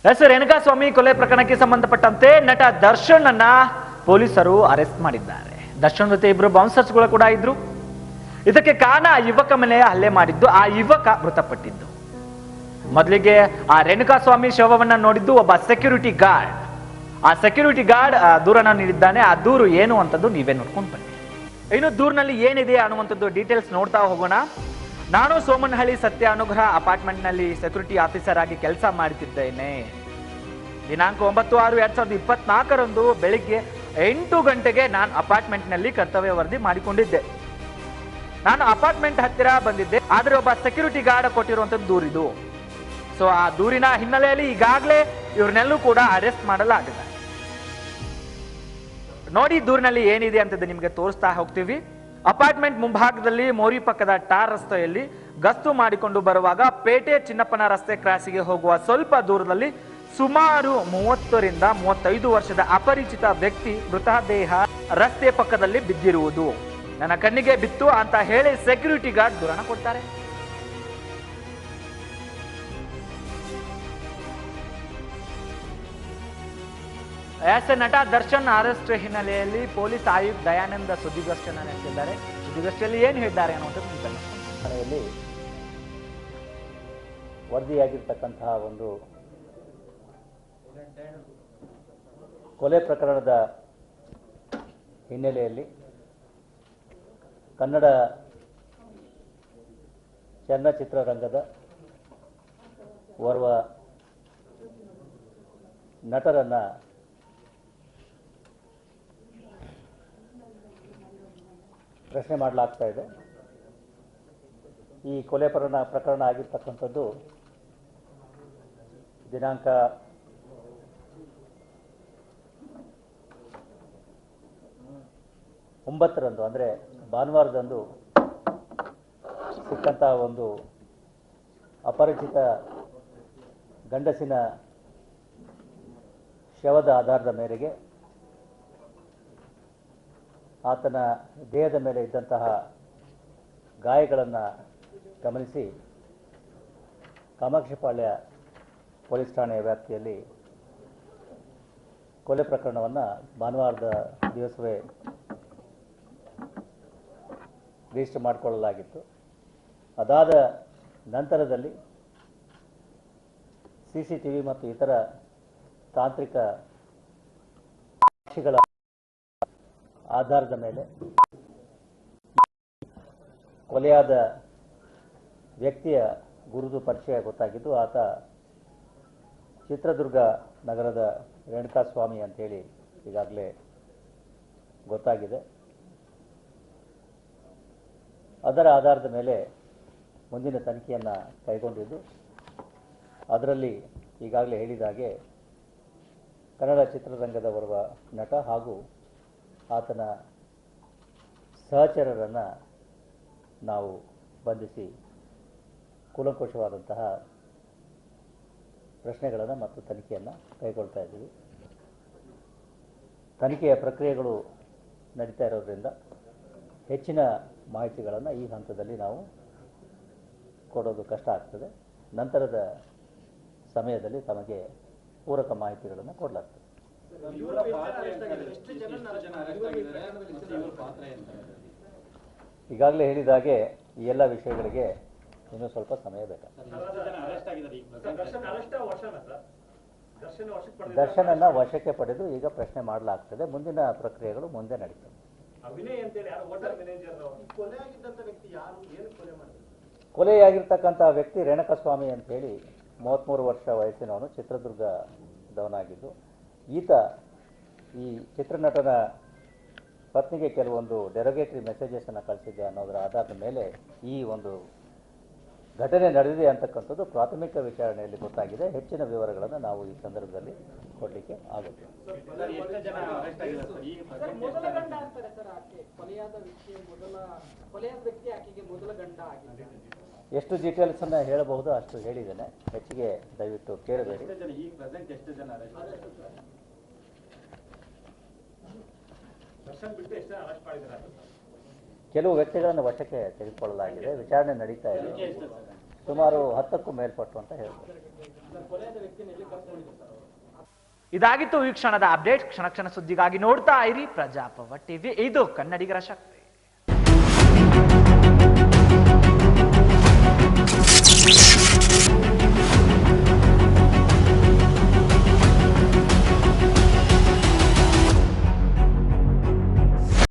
S Renukaswamy ಕೊಲೆ ಪ್ರಕರಣಕ್ಕೆ ಸಂಬಂಧಪಟ್ಟಂತೆ ನಟ ದರ್ಶನ್ ಅನ್ನ ಪೊಲೀಸರು ಅರೆಸ್ಟ್ ಮಾಡಿದ್ದಾರೆ. ದರ್ಶನ್ ಜೊತೆ ಇಬ್ರು ಬೌನ್ಸರ್ಸ್ಗಳು ಕೂಡ ಇದ್ರು. ಇದಕ್ಕೆ ಕಾರಣ ಆ ಯುವಕ ಮೇಲೆ ಹಲ್ಲೆ ಮಾಡಿದ್ದು, ಆ ಯುವಕ ಮೃತಪಟ್ಟಿದ್ದು. ಮೊದಲಿಗೆ ಆ ರೇಣುಕಾಸ್ವಾಮಿ ಶವವನ್ನ ನೋಡಿದ್ದು ಒಬ್ಬ ಸೆಕ್ಯೂರಿಟಿ ಗಾರ್ಡ್. ಆ ಸೆಕ್ಯೂರಿಟಿ ಗಾರ್ಡ್ ದೂರನ್ನ ನೀಡಿದ್ದಾನೆ. ಆ ದೂರು ಏನು ಅಂತದ್ದು ನೀವೇ ನೋಡ್ಕೊಂಡು ಬನ್ನಿ. ಇನ್ನು ದೂರಿನಲ್ಲಿ ಏನಿದೆ ಅನ್ನುವಂಥದ್ದು ಡೀಟೇಲ್ಸ್ ನೋಡ್ತಾ ಹೋಗೋಣ. ನಾನು ಸೋಮನಹಳ್ಳಿ ಸತ್ಯ ಅನುಗ್ರಹ ಅಪಾರ್ಟ್ಮೆಂಟ್ ನಲ್ಲಿ ಸೆಕ್ಯೂರಿಟಿ ಆಫೀಸರ್ ಆಗಿ ಕೆಲಸ ಮಾಡುತ್ತಿದ್ದೇನೆ. ದಿನಾಂಕ 9/6/2024 ಬೆಳಿಗ್ಗೆ 8 ಗಂಟೆಗೆ ನಾನು ಅಪಾರ್ಟ್ಮೆಂಟ್ ನಲ್ಲಿ ಕರ್ತವ್ಯ ವರದಿ ಮಾಡಿಕೊಂಡಿದ್ದೆ. ನಾನು ಅಪಾರ್ಟ್ಮೆಂಟ್ ಹತ್ತಿರ ಬಂದಿದ್ದೆ, ಆದ್ರೆ ಒಬ್ಬ ಸೆಕ್ಯೂರಿಟಿ ಗಾರ್ಡ್ ಕೊಟ್ಟಿರುವಂತದ್ದು ದೂರಿದು. ಸೊ ಆ ದೂರಿನ ಹಿನ್ನೆಲೆಯಲ್ಲಿ ಈಗಾಗಲೇ ಇವ್ರನ್ನೆಲ್ಲೂ ಕೂಡ ಅರೆಸ್ಟ್ ಮಾಡಲಾಗಿದೆ. ನೋಡಿ ದೂರಿನಲ್ಲಿ ಏನಿದೆ ಅಂತದ್ದು ನಿಮ್ಗೆ ತೋರಿಸ್ತಾ ಹೋಗ್ತೀವಿ. ಅಪಾರ್ಟ್ಮೆಂಟ್ ಮುಂಭಾಗದಲ್ಲಿ ಮೋರಿ ಪಕ್ಕದ ಟಾರ್ ರಸ್ತೆಯಲ್ಲಿ ಗಸ್ತು ಮಾಡಿಕೊಂಡು ಬರುವಾಗ ಪೇಟೆ ಚಿನ್ನಪ್ಪನ ರಸ್ತೆ ಕ್ರಾಸಿಗೆ ಹೋಗುವ ಸ್ವಲ್ಪ ದೂರದಲ್ಲಿ ಸುಮಾರು 30 ರಿಂದ 35 ವರ್ಷದ ಅಪರಿಚಿತ ವ್ಯಕ್ತಿ ಮೃತದೇಹ ರಸ್ತೆ ಪಕ್ಕದಲ್ಲಿ ಬಿದ್ದಿರುವುದು ನನ್ನ ಕಣ್ಣಿಗೆ ಬಿತ್ತು ಅಂತ ಹೇಳಿ ಸೆಕ್ಯೂರಿಟಿ ಗಾರ್ಡ್ ದೂರನ ಕೊಡ್ತಾರೆ. ನಟ ದರ್ಶನ್ ಅರೆಸ್ಟ್ ಹಿನ್ನೆಲೆಯಲ್ಲಿ ಪೊಲೀಸ್ ಆಯುಕ್ತ ದಯಾನಂದ ಸುದ್ದಿಗೋಷ್ಠಿಯನ್ನು ನಡೆಸಿದ್ದಾರೆ. ಸುದ್ದಿಗೋಷ್ಠಿಯಲ್ಲಿ ಏನು ಹೇಳಿದ್ದಾರೆ ಅನ್ನುವಂಥದ್ದು ಮನೆಯಲ್ಲಿ ವರದಿಯಾಗಿರ್ತಕ್ಕಂತಹ ಒಂದು ಕೊಲೆ ಪ್ರಕರಣದ ಹಿನ್ನೆಲೆಯಲ್ಲಿ ಕನ್ನಡ ಚಲನಚಿತ್ರರಂಗದ ಓರ್ವ ನಟರನ್ನು ಪ್ರಶ್ನೆ ಮಾಡಲಾಗ್ತಾ ಇದೆ. ಈ ಕೊಲೆ ಪ್ರಕರಣ ಆಗಿರ್ತಕ್ಕಂಥದ್ದು ದಿನಾಂಕ 9ರಂದು ಅಂದರೆ ಭಾನುವಾರದಂದು ಸಿಕ್ಕಂತಹ ಒಂದು ಅಪರಿಚಿತ ಗಂಡಸಿನ ಶವದ ಆಧಾರದ ಮೇರೆಗೆ ಆತನ ದೇಹದ ಮೇಲೆ ಇದ್ದಂತಹ ಗಾಯಗಳನ್ನು ಗಮನಿಸಿ ಕಾಮಾಕ್ಷಿಪಾಳ್ಯ ಪೊಲೀಸ್ ಠಾಣೆಯ ವ್ಯಾಪ್ತಿಯಲ್ಲಿ ಕೊಲೆ ಪ್ರಕರಣವನ್ನು ಭಾನುವಾರದ ದಿವಸವೇ ರಿಜಿಸ್ಟರ್ ಮಾಡಿಕೊಳ್ಳಲಾಗಿತ್ತು. ಅದಾದ ನಂತರದಲ್ಲಿ CCTV ಮತ್ತು ಇತರ ತಾಂತ್ರಿಕ ಸಾಕ್ಷಿಗಳ ಆಧಾರದ ಮೇಲೆ ಕೊಲೆಯಾದ ವ್ಯಕ್ತಿಯ ಗುರುತು ಪರಿಚಯ ಗೊತ್ತಾಗಿದ್ದು, ಆತ ಚಿತ್ರದುರ್ಗ ನಗರದ ರೇಣುಕಾಸ್ವಾಮಿ ಅಂತೇಳಿ ಈಗಾಗಲೇ ಗೊತ್ತಾಗಿದೆ. ಅದರ ಆಧಾರದ ಮೇಲೆ ಮುಂದಿನ ತನಿಖೆಯನ್ನು ಕೈಗೊಂಡಿದ್ದು, ಅದರಲ್ಲಿ ಈಗಾಗಲೇ ಹೇಳಿದ ಹಾಗೆ ಕನ್ನಡ ಚಿತ್ರರಂಗದ ಓರ್ವ ನಟ ಹಾಗೂ ಆತನ ಸಹಚರರನ್ನು ನಾವು ಬಂಧಿಸಿ ಕೂಲಂಕುಷವಾದಂತಹ ಪ್ರಶ್ನೆಗಳನ್ನು ಮತ್ತು ತನಿಖೆಯನ್ನು ಕೈಗೊಳ್ತಾ ಇದ್ದೀವಿ. ತನಿಖೆಯ ಪ್ರಕ್ರಿಯೆಗಳು ನಡೀತಾ ಇರೋದ್ರಿಂದ ಹೆಚ್ಚಿನ ಮಾಹಿತಿಗಳನ್ನು ಈ ಹಂತದಲ್ಲಿ ನಾವು ಕೊಡೋದು ಕಷ್ಟ ಆಗ್ತದೆ. ನಂತರದ ಸಮಯದಲ್ಲಿ ತಮಗೆ ಪೂರಕ ಮಾಹಿತಿಗಳನ್ನು ಕೊಡಲಾಗ್ತದೆ. ಈಗಾಗಲೇ ಹೇಳಿದಾಗೆ ಈ ಎಲ್ಲ ವಿಷಯಗಳಿಗೆ ಇನ್ನೂ ಸ್ವಲ್ಪ ಸಮಯ ಬೇಕಾಗ್ತದೆ. ದರ್ಶನನ್ನ ವಶಕ್ಕೆ ಪಡೆದು ಈಗ ಪ್ರಶ್ನೆ ಮಾಡಲಾಗ್ತದೆ. ಮುಂದಿನ ಪ್ರಕ್ರಿಯೆಗಳು ಮುಂದೆ ನಡೀತವೆ. ಕೊಲೆಯಾಗಿರ್ತಕ್ಕಂಥ ವ್ಯಕ್ತಿ ರೇಣುಕಾಸ್ವಾಮಿ ಅಂತ ಹೇಳಿ 33 ವರ್ಷ ವಯಸ್ಸಿನವನು, ಚಿತ್ರದುರ್ಗದವನಾಗಿದ್ದು, ಈತ ಈ ಚಿತ್ರನಟನ ಪತ್ನಿಗೆ ಕೆಲವೊಂದು ಡೆರೋಗೇಟರಿ ಮೆಸೇಜಸನ್ನು ಕಳಿಸಿದ್ದೆ ಅನ್ನೋದರ ಆಧಾರದ ಮೇಲೆ ಈ ಒಂದು ಘಟನೆ ನಡೆದಿದೆ ಅಂತಕ್ಕಂಥದ್ದು ಪ್ರಾಥಮಿಕ ವಿಚಾರಣೆಯಲ್ಲಿ ಗೊತ್ತಾಗಿದೆ. ಹೆಚ್ಚಿನ ವಿವರಗಳನ್ನು ನಾವು ಈ ಸಂದರ್ಭದಲ್ಲಿ ಕೊಡಲಿಕ್ಕೆ ಆಗುತ್ತೆ. ಎಷ್ಟು ಡೀಟೇಲ್ಸನ್ನು ಹೇಳಬಹುದು ಅಷ್ಟು ಹೇಳಿದ್ದೇನೆ. ಹೆಚ್ಚಿಗೆ ದಯವಿಟ್ಟು ಕೇಳಬೇಡಿ. ಕೆಲವು ವ್ಯಕ್ತಿಗಳನ್ನು ವಶಕ್ಕೆ ತೆಗೆದುಕೊಳ್ಳಲಾಗಿದೆ. ವಿಚಾರಣೆ ನಡೀತಾ ಇದೆ. ಸುಮಾರು 10ಕ್ಕೂ ಮೇಲ್ಪಟ್ಟು ಅಂತ ಹೇಳ್ಬೋದು. ಇದಾಗಿತ್ತು ಈ ಕ್ಷಣದ ಅಪ್ಡೇಟ್. ಕ್ಷಣ ಕ್ಷಣ ಸುದ್ದಿಗಾಗಿ ನೋಡ್ತಾ ಇರಿ ಪ್ರಜಾಪ್ರಭ ಟಿವಿ. ಇದು ಕನ್ನಡಿಗರ ಶಕ್ತಿ.